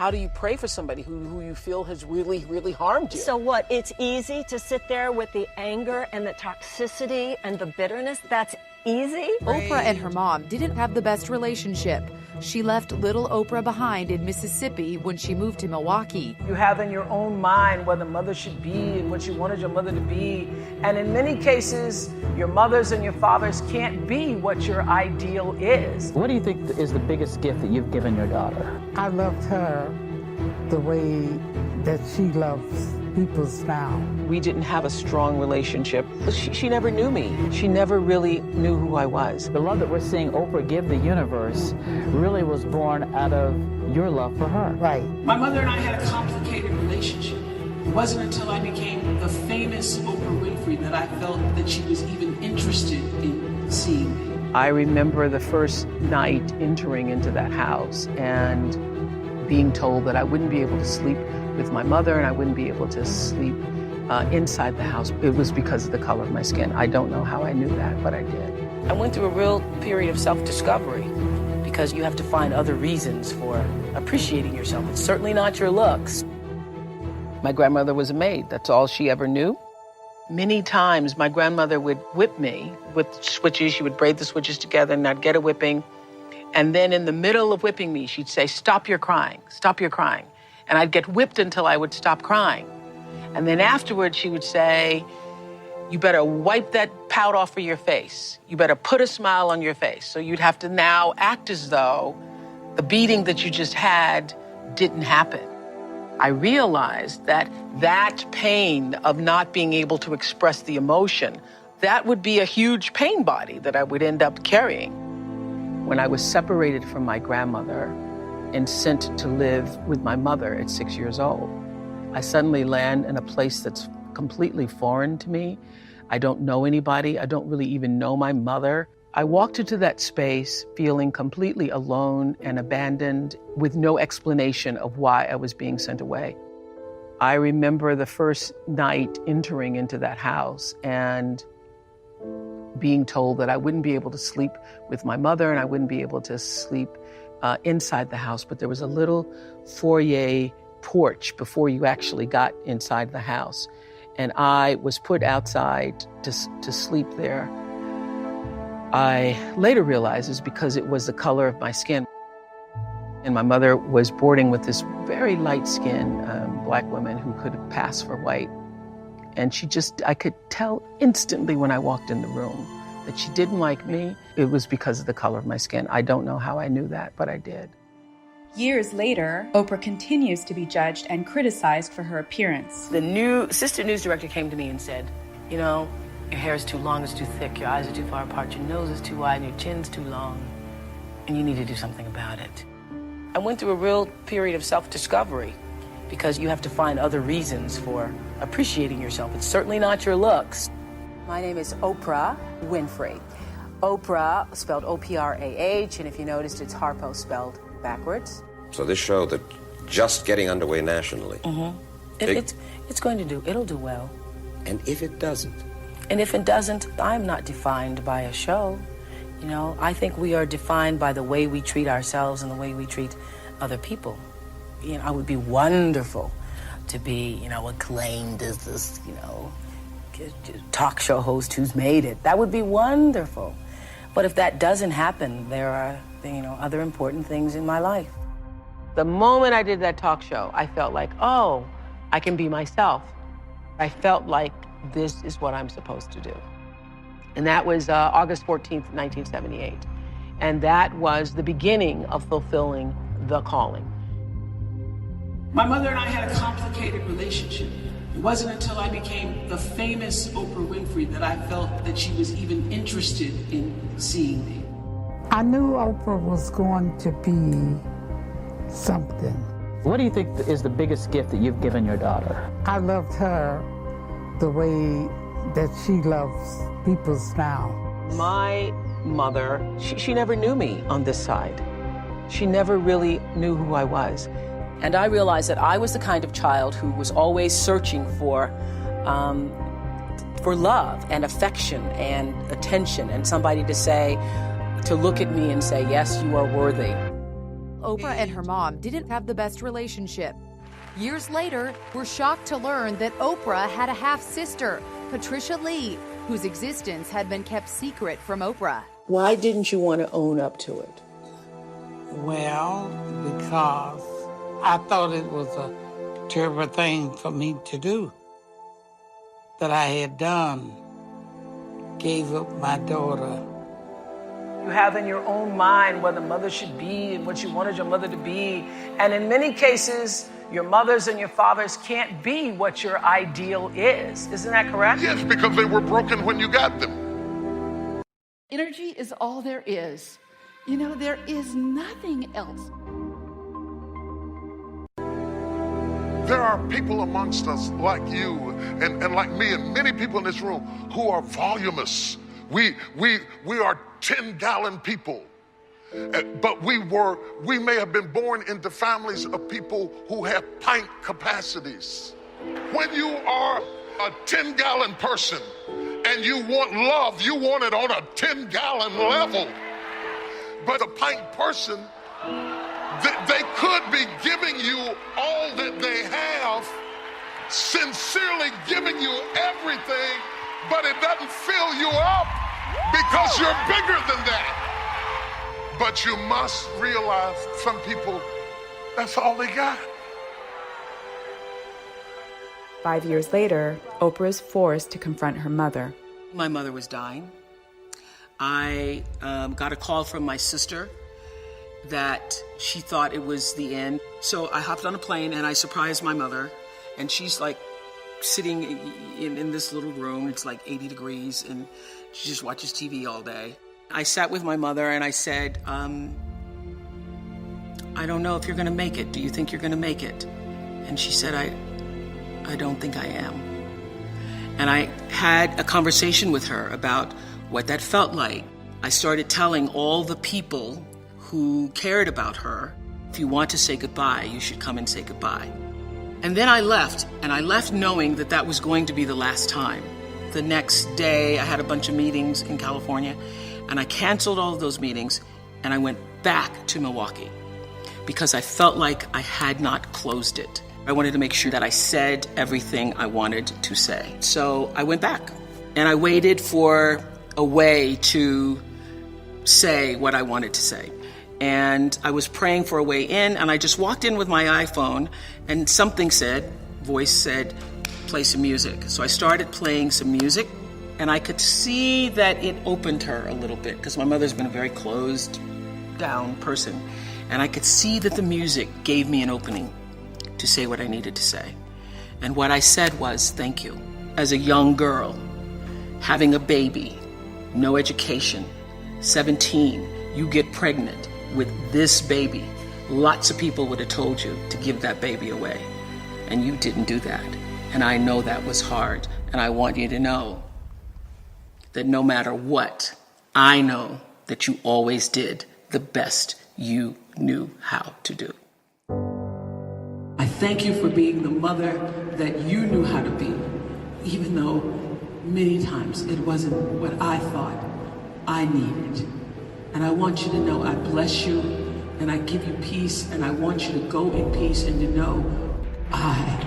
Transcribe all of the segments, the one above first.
How do you pray for somebody who you feel has really, really harmed you? So what, it's easy to sit there with the anger and the toxicity and the bitterness? That's easy? Oprah and her mom didn't have the best relationship. She left little Oprah behind in Mississippi when she moved to Milwaukee. You have in your own mind what a mother should be and what you wanted your mother to be. And in many cases, your mothers and your fathers can't be what your ideal is. What do you think is the biggest gift that you've given your daughter? I loved her the way that she loves people now. We didn't have a strong relationship. She never knew me. She never really knew who I was. The love that we're seeing Oprah give the universe really was born out of your love for her. Right. My mother and I had a complicated relationship. It wasn't until I became the famous Oprah Winfrey that I felt that she was even interested in seeing me. I remember the first night entering into that house and being told that I wouldn't be able to sleep with my mother and I wouldn't be able to sleep inside the house. It was because of the color of my skin. I don't know how I knew that, but I did. I went through a real period of self-discovery because you have to find other reasons for appreciating yourself. It's certainly not your looks. My grandmother was a maid. That's all she ever knew. Many times my grandmother would whip me with switches. She would braid the switches together and I'd get a whipping. And then in the middle of whipping me, she'd say, "Stop your crying, stop your crying." And I'd get whipped until I would stop crying. And then afterwards, she would say, "You better wipe that pout off of your face. You better put a smile on your face." So you'd have to now act as though the beating that you just had didn't happen. I realized that that pain of not being able to express the emotion, that would be a huge pain body that I would end up carrying. When I was separated from my grandmother and sent to live with my mother at 6 years old, I suddenly land in a place that's completely foreign to me. I don't know anybody. I don't really even know my mother. I walked into that space feeling completely alone and abandoned with no explanation of why I was being sent away. I remember the first night entering into that house and being told that I wouldn't be able to sleep with my mother and I wouldn't be able to sleep inside the house, but there was a little foyer porch before you actually got inside the house. And I was put outside to sleep there. I later realized it's because it was the color of my skin. And my mother was boarding with this very light-skinned black woman who could pass for white. And I could tell instantly when I walked in the room that she didn't like me. It was because of the color of my skin. I don't know how I knew that, but I did. Years later, Oprah continues to be judged and criticized for her appearance. The new assistant news director came to me and said, "You know, your hair is too long, it's too thick, your eyes are too far apart, your nose is too wide, and your chin's too long, and you need to do something about it." I went through a real period of self-discovery because you have to find other reasons for appreciating yourself. It's certainly not your looks. My name is Oprah Winfrey. Oprah spelled O-P-R-A-H, and if you noticed, it's Harpo spelled backwards. So this show that just getting underway nationally. It's going to do, it'll do well. And if it doesn't? And if it doesn't, I'm not defined by a show. You know, I think we are defined by the way we treat ourselves and the way we treat other people. You know, it would be wonderful to be, acclaimed as this, talk show host who's made it. That would be wonderful. But if that doesn't happen, there are, other important things in my life. The moment I did that talk show, I felt like, oh, I can be myself. I felt like this is what I'm supposed to do. And that was August 14th, 1978. And that was the beginning of fulfilling the calling. My mother and I had a complicated relationship. It wasn't until I became the famous Oprah Winfrey that I felt that she was even interested in seeing me. I knew Oprah was going to be something. What do you think is the biggest gift that you've given your daughter? I loved her the way that she loves people now. My mother, she never knew me on this side. She never really knew who I was. And I realized that I was the kind of child who was always searching for love and affection and attention and somebody to look at me and say, yes, you are worthy. Oprah and her mom didn't have the best relationship. Years later, we're shocked to learn that Oprah had a half-sister, Patricia Lee, whose existence had been kept secret from Oprah. Why didn't you want to own up to it? Well, because I thought it was a terrible thing for me to do that I had done. Gave up my daughter. You have in your own mind what a mother should be and what you wanted your mother to be. And in many cases, your mothers and your fathers can't be what your ideal is. Isn't that correct? Yes, because they were broken when you got them. Energy is all there is. You know, there is nothing else. There are people amongst us like you and like me and many people in this room who are voluminous. We are 10-gallon people. But we may have been born into families of people who have pint capacities. When you are a 10-gallon person and you want love, you want it on a 10-gallon level. But a pint person, they could be giving you all that they have, sincerely giving you everything, but it doesn't fill you up because you're bigger than that. But you must realize some people, that's all they got. 5 years later, Oprah is forced to confront her mother. My mother was dying. I got a call from my sister that she thought it was the end. So I hopped on a plane and I surprised my mother. And she's like sitting in this little room. It's like 80 degrees and she just watches TV all day. I sat with my mother and I said, I don't know if you're going to make it. Do you think you're going to make it? And she said, I don't think I am. And I had a conversation with her about what that felt like. I started telling all the people who cared about her, if you want to say goodbye, you should come and say goodbye. And then I left, and I left knowing that that was going to be the last time. The next day, I had a bunch of meetings in California, and I canceled all of those meetings, and I went back to Milwaukee because I felt like I had not closed it. I wanted to make sure that I said everything I wanted to say. So I went back, and I waited for a way to say what I wanted to say. And I was praying for a way in, and I just walked in with my iPhone, and something said, voice said, play some music. So I started playing some music, and I could see that it opened her a little bit, because my mother's been a very closed down person. And I could see that the music gave me an opening to say what I needed to say. And what I said was, thank you. As a young girl, having a baby, no education, 17, you get pregnant with this baby. Lots of people would have told you to give that baby away, and you didn't do that. And I know that was hard, and I want you to know that no matter what, I know that you always did the best you knew how to do. I thank you for being the mother that you knew how to be, even though many times it wasn't what I thought I needed. And I want you to know I bless you and I give you peace, and I want you to go in peace and to know I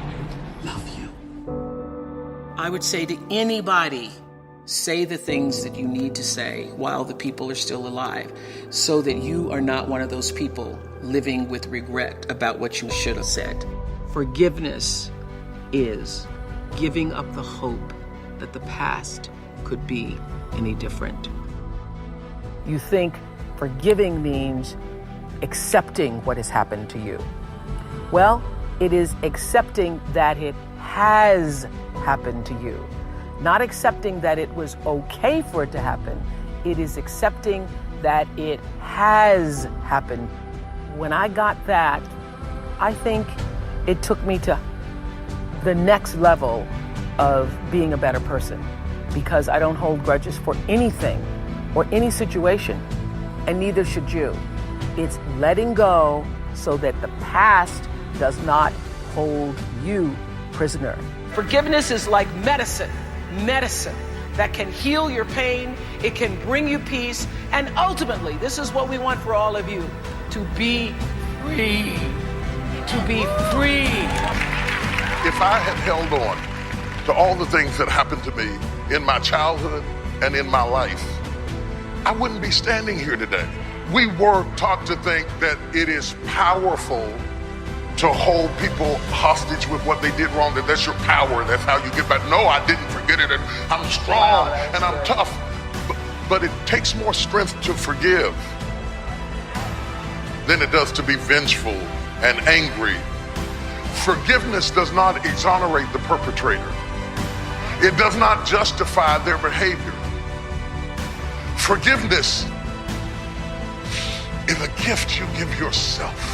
love you. I would say to anybody, say the things that you need to say while the people are still alive, so that you are not one of those people living with regret about what you should have said. Forgiveness is giving up the hope that the past could be any different. You think forgiving means accepting what has happened to you. Well, it is accepting that it has happened to you. Not accepting that it was okay for it to happen. It is accepting that it has happened. When I got that, I think it took me to the next level of being a better person, because I don't hold grudges for anything or any situation, and neither should you. It's letting go so that the past does not hold you prisoner. Forgiveness is like medicine that can heal your pain, it can bring you peace, and ultimately, this is what we want for all of you, to be free. To be free. If I had held on to all the things that happened to me in my childhood and in my life, I wouldn't be standing here today. We were taught to think that it is powerful to hold people hostage with what they did wrong, that that's your power, that's how you get back. No, I didn't forget it, and I'm strong, and I'm tough. But it takes more strength to forgive than it does to be vengeful and angry. Forgiveness does not exonerate the perpetrator. It does not justify their behavior. Forgiveness is a gift you give yourself.